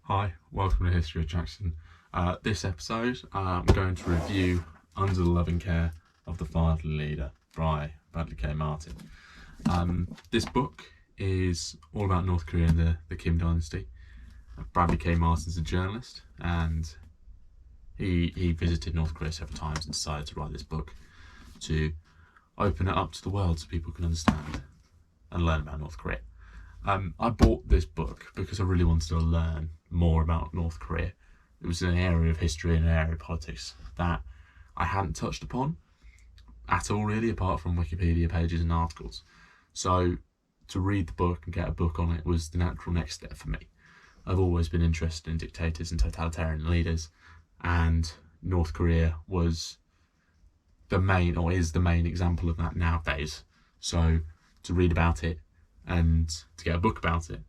Hi, welcome to History of Jackson. This episode, I'm going to review Under the Loving Care of the Fatherly Leader by Bradley K. Martin. This book is all about North Korea and the Kim dynasty. Bradley K. Martin's a journalist, and he visited North Korea several times and decided to write this book to open it up to the world so people can understand and learn about North Korea. I bought this book because I really wanted to learn more about North Korea. It was an area of history and an area of politics that I hadn't touched upon at all, really, apart from Wikipedia pages and articles. So to read the book and get a book on it was the natural next step for me. I've always been interested in dictators and totalitarian leaders, and North Korea was the main, or is the main, example of that nowadays. So to read about it and to get a book about it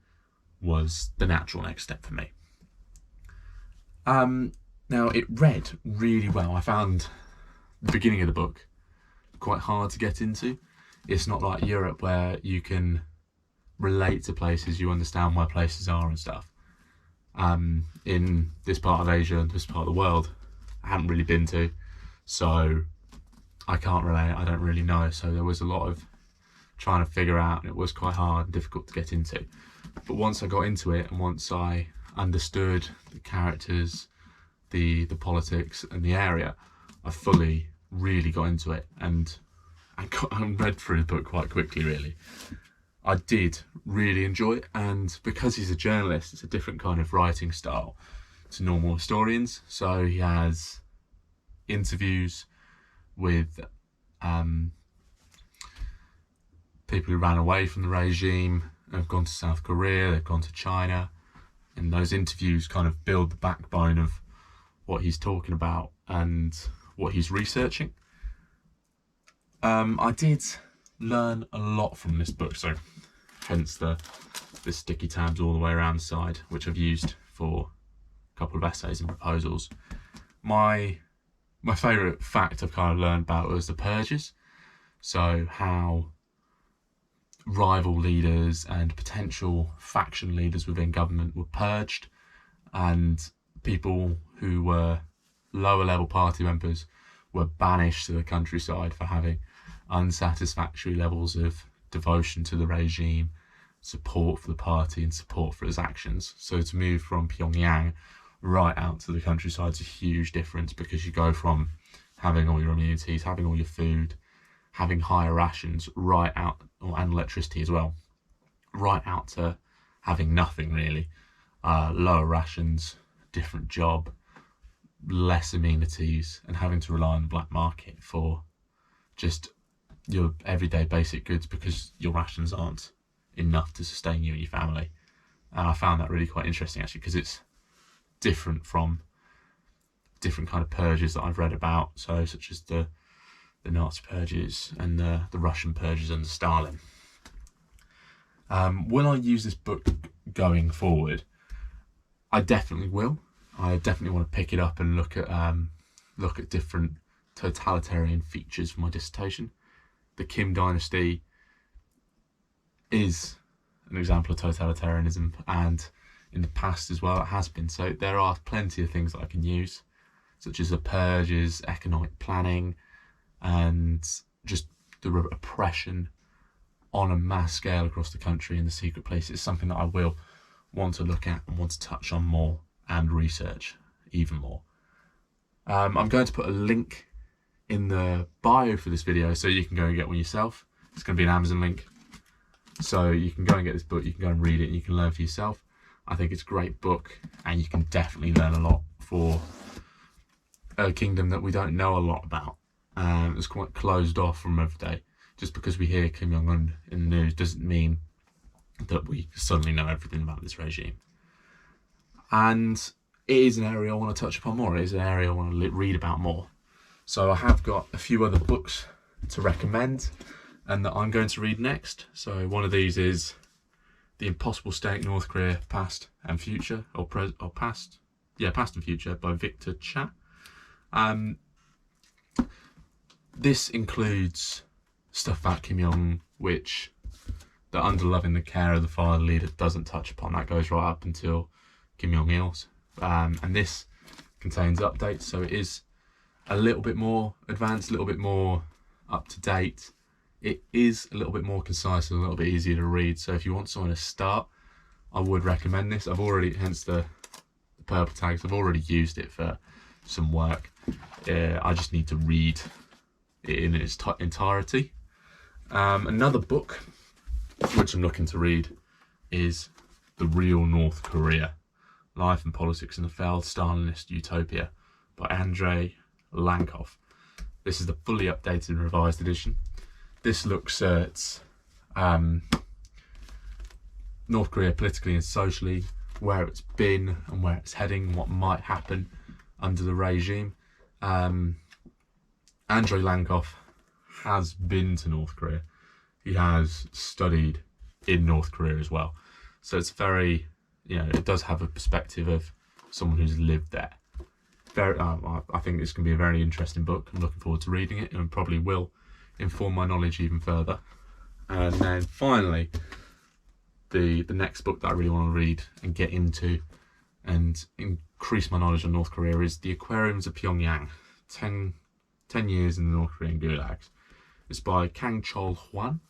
was the natural next step for me. Now, it read really well. I found the beginning of the book quite hard to get into. It's not like Europe where you can relate to places, you understand where places are and stuff. In this part of Asia and this part of the world, I haven't really been to, so I can't relate. I don't really know. So there was a lot of trying to figure out, and it was quite hard and difficult to get into. But once I got into it, and once I understood the characters, the politics and the area, I fully really got into it, and I read through the book quite quickly, really. I did really enjoy it, and because he's a journalist, it's a different kind of writing style to normal historians. So he has interviews with people who ran away from the regime, have gone to South Korea, they've gone to China, and those interviews kind of build the backbone of what he's talking about and what he's researching. I did learn a lot from this book, so hence the sticky tabs all the way around the side, which I've used for a couple of essays and proposals. My favourite fact I've kind of learned about was the purges, so how rival leaders and potential faction leaders within government were purged, and people who were lower level party members were banished to the countryside for having unsatisfactory levels of devotion to the regime, support for the party and support for its actions. So to move from Pyongyang right out to the countryside is a huge difference, because you go from having all your amenities, having all your food, having higher rations, right out, and electricity as well, right out to having nothing really. Lower rations, different job, less amenities, and having to rely on the black market for just your everyday basic goods because your rations aren't enough to sustain you and your family. And I found that really quite interesting, actually, because it's different from different kind of purges that I've read about, so such as the Nazi purges and the Russian purges under Stalin. Will I use this book going forward? I definitely will. I definitely want to pick it up and look at different totalitarian features for my dissertation. The Kim dynasty is an example of totalitarianism, and in the past as well it has been. So there are plenty of things that I can use, such as the purges, economic planning, and just the oppression on a mass scale across the country in the secret places. It's something that I will want to look at and want to touch on more and research even more. I'm going to put a link in the bio for this video so you can go and get one yourself. It's going to be an Amazon link, so you can go and get this book, you can go and read it, and you can learn for yourself. I think it's a great book, and you can definitely learn a lot for a kingdom that we don't know a lot about. It's quite closed off from every day. Just because we hear Kim Jong-un in the news doesn't mean that we suddenly know everything about this regime. And it is an area I want to touch upon more. It is an area I want to read about more. So I have got a few other books to recommend and that I'm going to read next. So one of these is The Impossible State, North Korea, Past and Future, Past and Future by Victor Cha. This includes stuff about Kim Jong, which the Under Loving the Care of the Father Leader doesn't touch upon. That goes right up until Kim Jong-il's. And this contains updates, so it is a little bit more advanced, a little bit more up to date. It is a little bit more concise and a little bit easier to read. So if you want someone to start, I would recommend this. I've already, hence the purple tags, I've already used it for some work. I just need to read it in its entirety. Another book which I'm looking to read is The Real North Korea: Life and Politics in a Failed Stalinist Utopia by Andrei Lankov. This is the fully updated and revised edition. This looks at North Korea politically and socially, where it's been and where it's heading, what might happen under the regime. Andrei Lankov has been to North Korea. He has studied in North Korea as well. So it's very, it does have a perspective of someone who's lived there. I think it's going to be a very interesting book. I'm looking forward to reading it, and probably will inform my knowledge even further. And then finally, the next book that I really want to read and get into and increase my knowledge on North Korea is The Aquariums of Pyongyang, 10 years in the North Korean gulags. It's by Kang Chol Hwan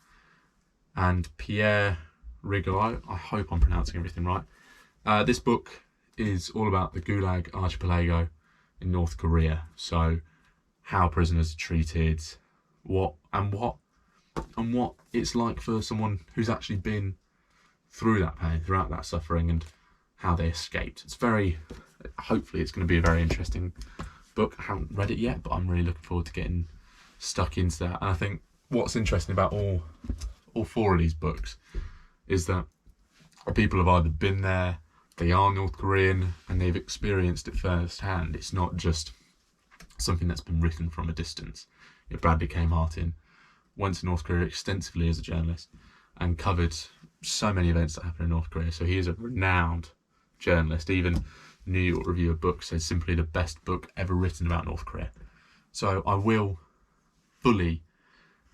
and Pierre Rigolo. I hope I'm pronouncing everything right. This book is all about the Gulag Archipelago in North Korea. So how prisoners are treated, what it's like for someone who's actually been through that pain, throughout that suffering, and how they escaped. Hopefully it's going to be a very interesting book. I haven't read it yet, but I'm really looking forward to getting stuck into that. And I think what's interesting about all four of these books is that people have either been there, they are North Korean, and they've experienced it firsthand. It's not just something that's been written from a distance. Bradley K. Martin went to North Korea extensively as a journalist and covered so many events that happen in North Korea. So he is a renowned journalist. Even New York Review of Books says simply the best book ever written about North Korea. So I will fully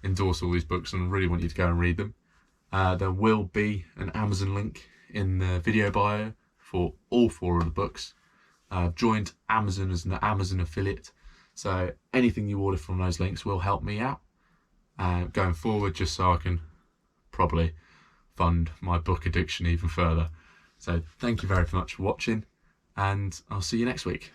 endorse all these books and really want you to go and read them. There will be an Amazon link in the video bio for all four of the books. I've joined Amazon as an Amazon affiliate, so anything you order from those links will help me out going forward, just so I can probably fund my book addiction even further. So thank you very much for watching, and I'll see you next week.